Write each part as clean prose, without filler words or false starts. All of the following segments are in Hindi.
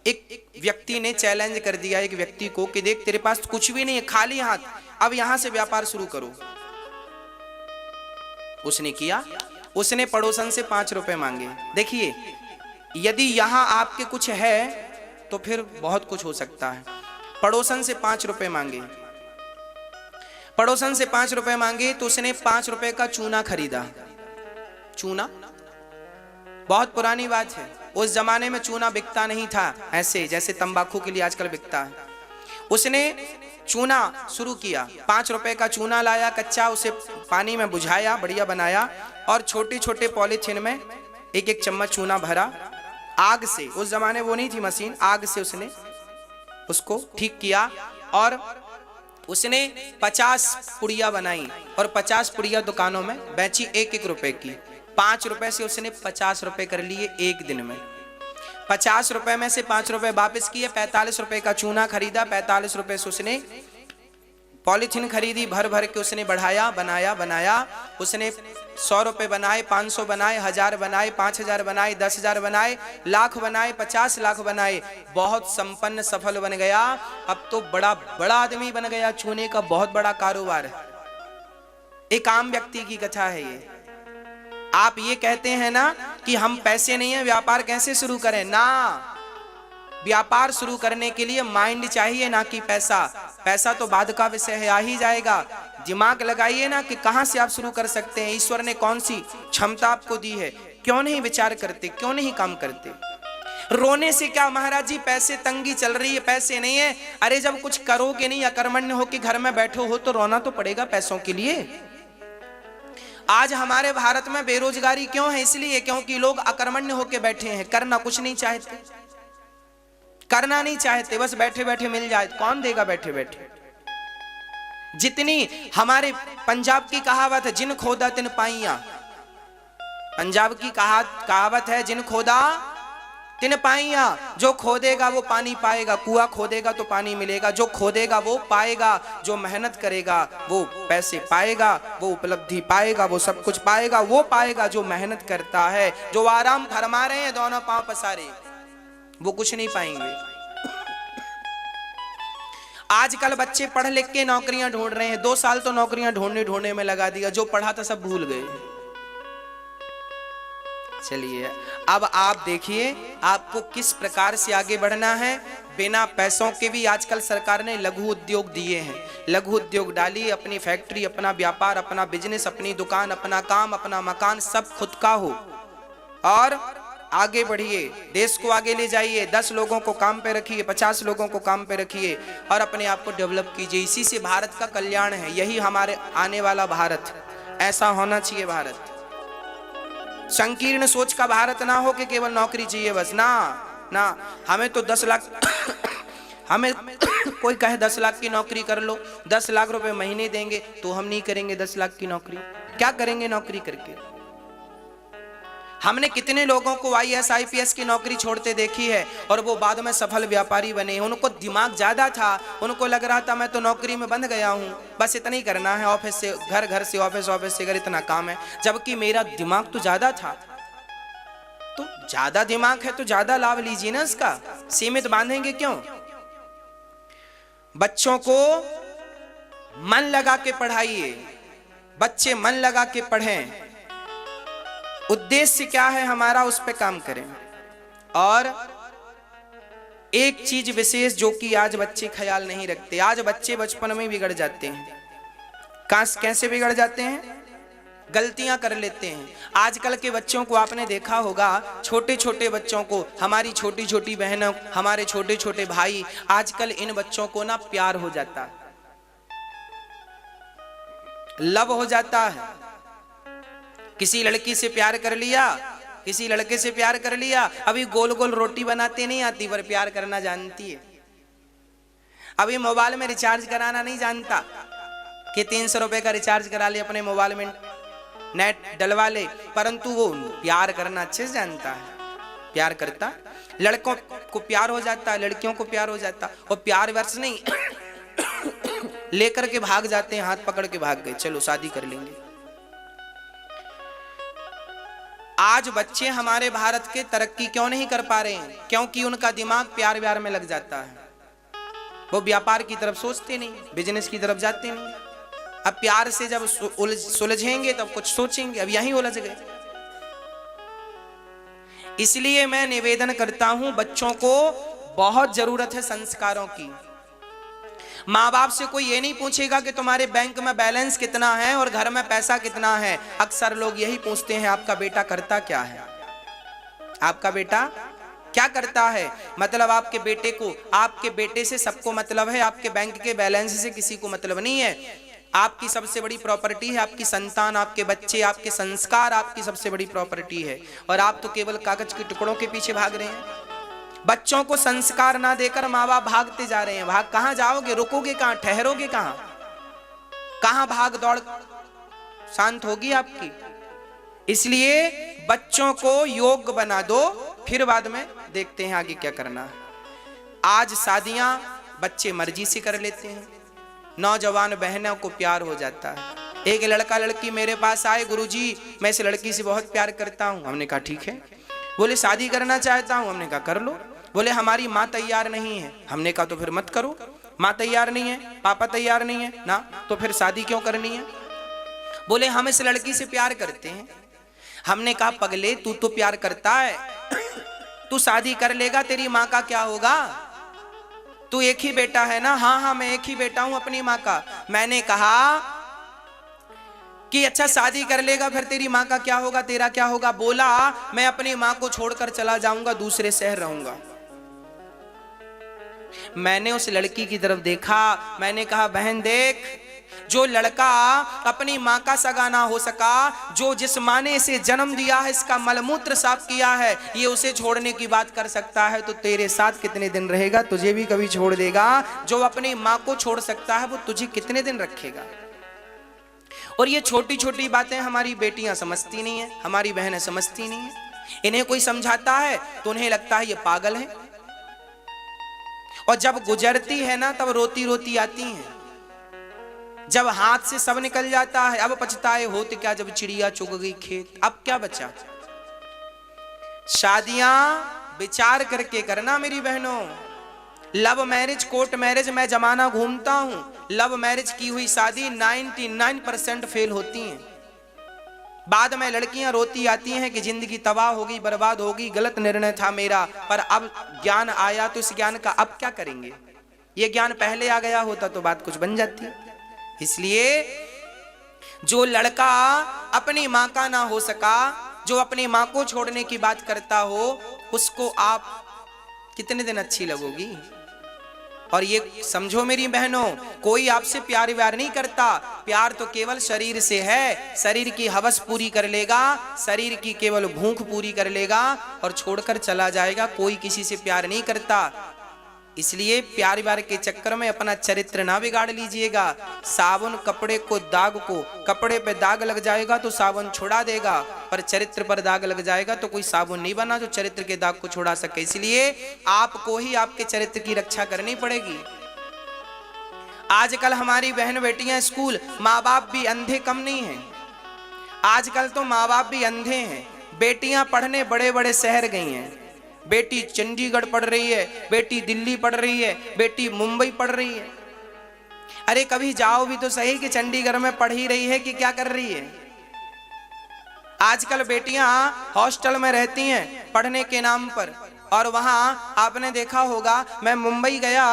एक व्यक्ति ने चैलेंज कर दिया एक व्यक्ति को कि देख तेरे पास कुछ भी नहीं है, खाली हाथ, अब यहां से व्यापार शुरू करो। उसने किया, उसने पड़ोसन से 5 रुपए मांगे। देखिए यदि यहां आपके कुछ है तो फिर बहुत कुछ हो सकता है। पड़ोसन से 5 रुपए मांगे, पड़ोसन से 5 रुपए मांगे तो उसने 5 रुपए का चूना खरीदा। चूना बहुत पुरानी बात है, उस जमाने में चूना बिकता नहीं था ऐसे जैसे तंबाकू के लिए आजकल बिकता है। उसने चूना शुरू किया, 5 रुपए का चूना लाया कच्चा, उसे पानी में बुझाया, बढ़िया बनाया और छोटे छोटे पॉलीथिन में एक एक चम्मच चूना भरा। आग से, उस जमाने वो नहीं थी मशीन, आग से उसने उसको ठीक किया और उसने 50 पुड़िया बनाई और 50 पुड़िया दुकानों में बेची 1-1 रुपए की। 5 रुपए से उसने 50 रुपए कर लिए एक दिन में। 50 रुपए में से 5 रुपए वापस किए, 45 रुपए का चूना खरीदा, 45 रुपए से उसने पॉलीथीन खरीदी, भर भर के उसने बढ़ाया, बनाया। उसने 100 रुपए बनाए, 500 बनाए, 1000 बनाए, 5000 बनाए, 10,000 बनाए, लाख बनाए, 50 लाख बनाए, बहुत संपन्न सफल बन गया। अब तो बड़ा बड़ा आदमी बन गया, चूने का बहुत बड़ा कारोबार है। एक आम व्यक्ति की कथा है ये। आप ये कहते हैं ना कि हम पैसे नहीं है, व्यापार कैसे शुरू करें? ना, व्यापार शुरू करने के लिए माइंड चाहिए, ना कि पैसा। पैसा तो बाद का विषय है, आ ही जाएगा। दिमाग लगाइए ना कि कहां से आप शुरू कर सकते हैं, ईश्वर ने कौन सी क्षमता आपको दी है। क्यों नहीं विचार करते, क्यों नहीं काम करते? रोने से क्या महाराज जी, पैसे तंगी चल रही है, पैसे नहीं है। अरे जब कुछ करोगे नहीं, अकर्मण्य होकर घर में बैठो हो तो रोना तो पड़ेगा पैसों के लिए। आज हमारे भारत में बेरोजगारी क्यों है? इसलिए क्योंकि लोग अकर्मण्य होकर बैठे हैं, करना कुछ नहीं चाहते, करना नहीं चाहते, बस बैठे बैठे मिल जाए। कौन देगा बैठे बैठे? जितनी हमारे पंजाब की कहावत है, जिन खोदा तिन पाइया। पंजाब की कहावत है, जिन खोदा तिन पाइया। जो खोदेगा वो पानी पाएगा, कुआं खोदेगा तो पानी मिलेगा। जो खोदेगा वो पाएगा, जो मेहनत करेगा वो पैसे पाएगा, वो उपलब्धि पाएगा, वो सब कुछ पाएगा। वो पाएगा जो मेहनत करता है। जो आराम फरमा रहे हैं दोनों पांव पसारे, वो कुछ नहीं पाएंगे। आजकल बच्चे पढ़ लिख के नौकरियां ढूंढ रहे हैं, 2 साल तो नौकरियां ढूंढने में लगा दिया, जो पढ़ा था सब भूल गए। चलिए अब आप देखिए आपको किस प्रकार से आगे बढ़ना है। बिना पैसों के भी आजकल सरकार ने लघु उद्योग दिए हैं। लघु उद्योग डालिए, अपनी फैक्ट्री, अपना व्यापार, अपना बिजनेस, अपनी दुकान, अपना काम, अपना मकान सब खुद का हो और आगे बढ़िए, देश को आगे ले जाइए। 10 लोगों को काम पे रखिए, 50 लोगों को काम पे रखिए और अपने आप को डेवलप कीजिए। इसी से भारत का कल्याण है, यही हमारे आने वाला भारत, ऐसा होना चाहिए भारत। संकीर्ण सोच का भारत ना हो कि केवल नौकरी चाहिए बस, ना। हमें तो 10 लाख हमें कोई कहे 10 लाख की नौकरी कर लो, 10 लाख रुपए महीने देंगे तो हम नहीं करेंगे 10 लाख की नौकरी। क्या करेंगे नौकरी करके? हमने कितने लोगों को IAS IPS की नौकरी छोड़ते देखी है और वो बाद में सफल व्यापारी बने। उनको दिमाग ज्यादा था, उनको लग रहा था मैं तो नौकरी में बंध गया हूँ, बस इतना ही करना है, ऑफिस से घर, घर से ऑफिस, ऑफिस से घर, इतना काम है। जबकि मेरा दिमाग तो ज्यादा था। तो ज्यादा दिमाग है तो ज्यादा लाभ लीजिए ना इसका, सीमित बांधेंगे क्यों? बच्चों को मन लगा के पढ़ाइए, बच्चे मन लगा के पढ़ें। उद्देश्य क्या है हमारा, उस पे काम करें। और एक चीज विशेष जो कि आज बच्चे ख्याल नहीं रखते, आज बच्चे बचपन में बिगड़ जाते हैं। कैसे बिगड़ जाते हैं? गलतियां कर लेते हैं। आजकल के बच्चों को आपने देखा होगा, छोटे छोटे बच्चों को, हमारी छोटी छोटी बहनों, हमारे छोटे छोटे भाई, आजकल इन बच्चों को ना प्यार हो जाता है, लव हो जाता है। किसी लड़की से प्यार कर लिया, किसी लड़के से प्यार कर लिया, अभी गोल गोल रोटी बनाते नहीं आती पर प्यार करना जानती है। अभी मोबाइल में रिचार्ज कराना नहीं जानता कि 300 रुपए का रिचार्ज करा ले, अपने मोबाइल में नेट डलवा ले, परंतु वो प्यार करना अच्छे से जानता है, प्यार करता। लड़कों को प्यार हो जाता है, लड़कियों को प्यार हो जाता, और प्यार वर्ष नहीं लेकर के भाग जाते हैं, हाथ पकड़ के भाग गए, चलो शादी कर लेंगे। आज बच्चे हमारे भारत के तरक्की क्यों नहीं कर पा रहे हैं? क्योंकि उनका दिमाग प्यार व्यार में लग जाता है। वो व्यापार की तरफ सोचते नहीं, बिजनेस की तरफ जाते नहीं। अब प्यार से जब सुलझेंगे तब कुछ सोचेंगे, अब यहीं उलझ गए। इसलिए मैं निवेदन करता हूं, बच्चों को बहुत जरूरत है संस्कारों की। माँ बाप से कोई ये नहीं पूछेगा कि तुम्हारे बैंक में बैलेंस कितना है और घर में पैसा कितना है। अक्सर लोग यही पूछते हैं, आपका बेटा करता क्या है, आपका बेटा क्या करता है। मतलब आपके बेटे को, आपके बेटे से सबको मतलब है, आपके बैंक के बैलेंस से किसी को मतलब नहीं है। आपकी सबसे बड़ी प्रॉपर्टी है आपकी संतान, आपके बच्चे, आपके संस्कार आपकी सबसे बड़ी प्रॉपर्टी है। और आप तो केवल कागज के टुकड़ों के पीछे भाग रहे हैं। बच्चों को संस्कार ना देकर माँ बाप भागते जा रहे हैं। भाग कहां जाओगे, रुकोगे कहां, ठहरोगे कहां, कहां भाग दौड़ शांत होगी आपकी। इसलिए बच्चों को योग्य बना दो, फिर बाद में देखते हैं आगे क्या करना है। आज शादियां बच्चे मर्जी से कर लेते हैं, नौजवान बहनों को प्यार हो जाता है। एक लड़का लड़की मेरे पास आए, गुरुजी मैं इस लड़की से बहुत प्यार करता हूं। हमने कहा ठीक है। बोले शादी करना चाहता हूं। हमने कहा कर लो। बोले हमारी माँ तैयार नहीं है। हमने कहा तो फिर मत करो, माँ तैयार नहीं है, पापा तैयार नहीं है ना, तो फिर शादी क्यों करनी है। बोले हम इस लड़की से प्यार करते हैं। हमने कहा पगले तू तो प्यार करता है, तू शादी कर लेगा, तेरी माँ का क्या होगा, तू एक ही बेटा है ना। हाँ हाँ मैं एक ही बेटा हूं अपनी माँ का। मैंने कहा कि अच्छा शादी कर लेगा फिर तेरी माँ का क्या होगा, तेरा क्या होगा। बोला मैं अपनी माँ को छोड़कर चला जाऊंगा, दूसरे शहर रहूंगा। मैंने उस लड़की की तरफ देखा, मैंने कहा बहन देख, जो लड़का अपनी माँ का सगा ना हो सका, जो जिस माँ ने इसे जन्म दिया है, इसका मलमूत्र साफ किया है, ये उसे छोड़ने की बात कर सकता है तो तेरे साथ कितने दिन रहेगा, तुझे भी कभी छोड़ देगा। जो अपनी माँ को छोड़ सकता है वो तुझे कितने दिन रखेगा। और ये छोटी छोटी बातें हमारी बेटियां समझती नहीं है, हमारी बहनें समझती नहीं है। इन्हें कोई समझाता है तो उन्हें लगता है ये पागल है, और जब गुजरती है ना तब रोती रोती आती हैं। जब हाथ से सब निकल जाता है अब पछताए होते क्या, जब चिड़िया चुग गई खेत, अब क्या बचा। शादियां विचार करके करना मेरी बहनों। लव मैरिज, कोर्ट मैरिज मैं जमाना घूमता हूं, लव मैरिज की हुई शादी 99% फेल होती हैं। बाद में लड़कियां रोती आती हैं कि जिंदगी तबाह होगी, बर्बाद होगी, गलत निर्णय था मेरा। पर अब ज्ञान आया तो इस ज्ञान का अब क्या करेंगे। ये ज्ञान पहले आ गया होता तो बात कुछ बन जाती। इसलिए जो लड़का अपनी माँ का ना हो सका, जो अपनी माँ को छोड़ने की बात करता हो, उसको आप कितने दिन अच्छी लगोगी। और ये समझो मेरी बहनों, कोई आपसे प्यार व्यार नहीं करता। प्यार तो केवल शरीर से है। शरीर की हवस पूरी कर लेगा, शरीर की केवल भूख पूरी कर लेगा और छोड़कर चला जाएगा। कोई किसी से प्यार नहीं करता। इसलिए प्यार व्यार के चक्कर में अपना चरित्र ना बिगाड़ लीजिएगा। साबुन कपड़े को दाग को, कपड़े पे दाग लग जाएगा तो साबुन छुड़ा देगा, पर चरित्र पर दाग लग जाएगा तो कोई साबुन नहीं बना जो चरित्र के दाग को छुड़ा सके। इसलिए आपको ही आपके चरित्र की रक्षा करनी पड़ेगी। आजकल हमारी बहन बेटियां स्कूल, माँ बाप भी अंधे कम नहीं है। आजकल तो माँ बाप भी अंधे हैं। बेटियां पढ़ने बड़े बड़े शहर गई हैं। बेटी चंडीगढ़ पढ़ रही है, बेटी दिल्ली पढ़ रही है, बेटी मुंबई पढ़ रही है। अरे कभी जाओ भी तो सही कि चंडीगढ़ में पढ़ ही रही है कि क्या कर रही है। आजकल बेटियां हॉस्टल में रहती हैं पढ़ने के नाम पर। और वहां आपने देखा होगा, मैं मुंबई गया,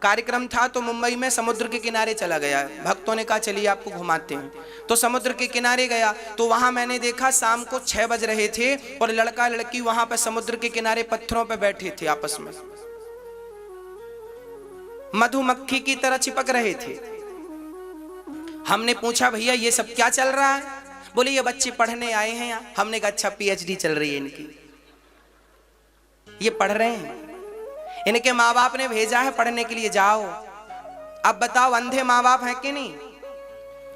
कार्यक्रम था तो मुंबई में समुद्र के किनारे चला गया। भक्तों ने कहा चलिए आपको घुमाते हैं, तो समुद्र के किनारे गया तो वहां मैंने देखा शाम को 6 बज रहे थे और लड़का लड़की वहां पे समुद्र के किनारे पत्थरों पे बैठे थे, आपस में मधुमक्खी की तरह चिपक रहे थे। हमने पूछा भैया ये सब क्या चल रहा है। बोले ये बच्चे पढ़ने आए हैं यहाँ। हमने कहा अच्छा PhD चल रही है इनकी, ये पढ़ रहे हैं, इनके माँ बाप ने भेजा है पढ़ने के लिए, जाओ। अब बताओ अंधे माँ बाप हैं कि नहीं।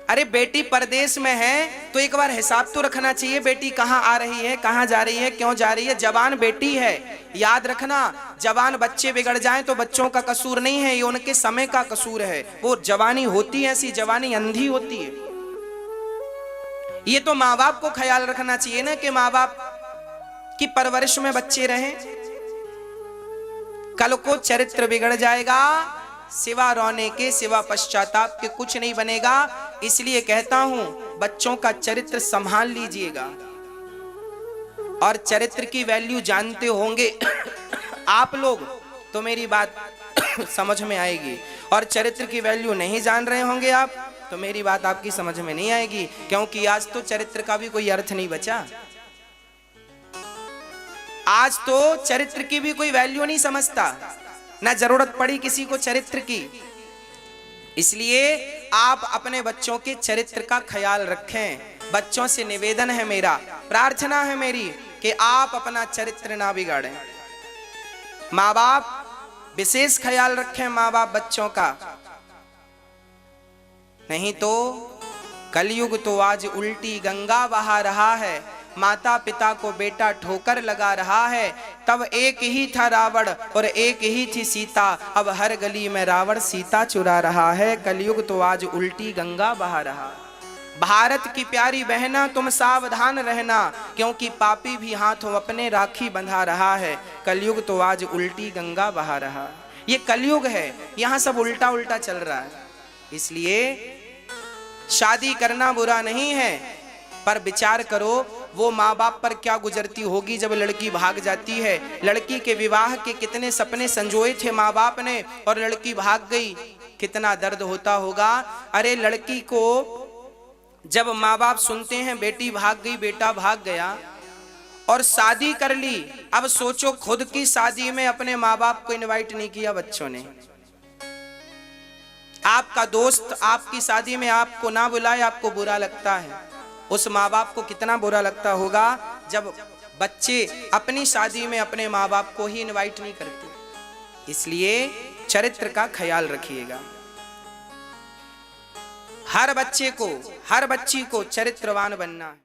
अरे बेटी परदेश में है तो एक बार हिसाब तो रखना चाहिए, बेटी कहाँ आ रही है, कहाँ जा रही है, क्यों जा रही है। जवान बेटी है, याद रखना, जवान बच्चे बिगड़ जाएं तो बच्चों का कसूर नहीं है, ये उनके समय का कसूर है। वो जवानी होती है ऐसी, जवानी अंधी होती है। ये तो माँ बाप को ख्याल रखना चाहिए ना कि माँ बाप की परवरिश में बच्चे रहें। कल को चरित्र बिगड़ जाएगा, सिवा रोने के सिवा पश्चाताप के कुछ नहीं बनेगा। इसलिए कहता हूं बच्चों का चरित्र संभाल लीजिएगा। और चरित्र की वैल्यू जानते होंगे आप लोग तो मेरी बात समझ में आएगी, और चरित्र की वैल्यू नहीं जान रहे होंगे आप तो मेरी बात आपकी समझ में नहीं आएगी, क्योंकि आज तो चरित्र का भी कोई अर्थ नहीं बचा। आज तो चरित्र की भी कोई वैल्यू नहीं समझता, ना जरूरत पड़ी किसी को चरित्र की। इसलिए आप अपने बच्चों के चरित्र का ख्याल रखें। बच्चों से निवेदन है मेरा, प्रार्थना है मेरी कि आप अपना चरित्र ना बिगाड़ें। माँ बाप विशेष ख्याल रखें, माँ बाप बच्चों का। नहीं तो कलयुग तो आज उल्टी गंगा बहा रहा है, माता पिता को बेटा ठोकर लगा रहा है। तब एक ही था रावण और एक ही थी सीता, अब हर गली में रावण सीता चुरा रहा है। कलयुग तो आज उल्टी गंगा बहा रहा। भारत की प्यारी बहना तुम सावधान रहना, क्योंकि पापी भी हाथों अपने राखी बंधा रहा है। कलयुग तो आज उल्टी गंगा बहा रहा। ये कलयुग है, यहाँ सब उल्टा उल्टा चल रहा है। इसलिए शादी करना बुरा नहीं है, पर विचार करो वो माँ बाप पर क्या गुजरती होगी जब लड़की भाग जाती है। लड़की के विवाह के कितने सपने संजोए थे माँ बाप ने, और लड़की भाग गई, कितना दर्द होता होगा। अरे लड़की को जब माँ बाप सुनते हैं बेटी भाग गई, बेटा भाग गया और शादी कर ली, अब सोचो खुद की शादी में अपने माँ बाप को इनवाइट नहीं किया बच्चों ने। आपका दोस्त आपकी शादी में आपको ना बुलाए, आपको बुरा लगता है। उस माँ बाप को कितना बुरा लगता होगा जब बच्चे अपनी शादी में अपने माँ बाप को ही इनवाइट नहीं करते। इसलिए चरित्र का ख्याल रखिएगा। हर बच्चे को, हर बच्ची को चरित्रवान बनना है।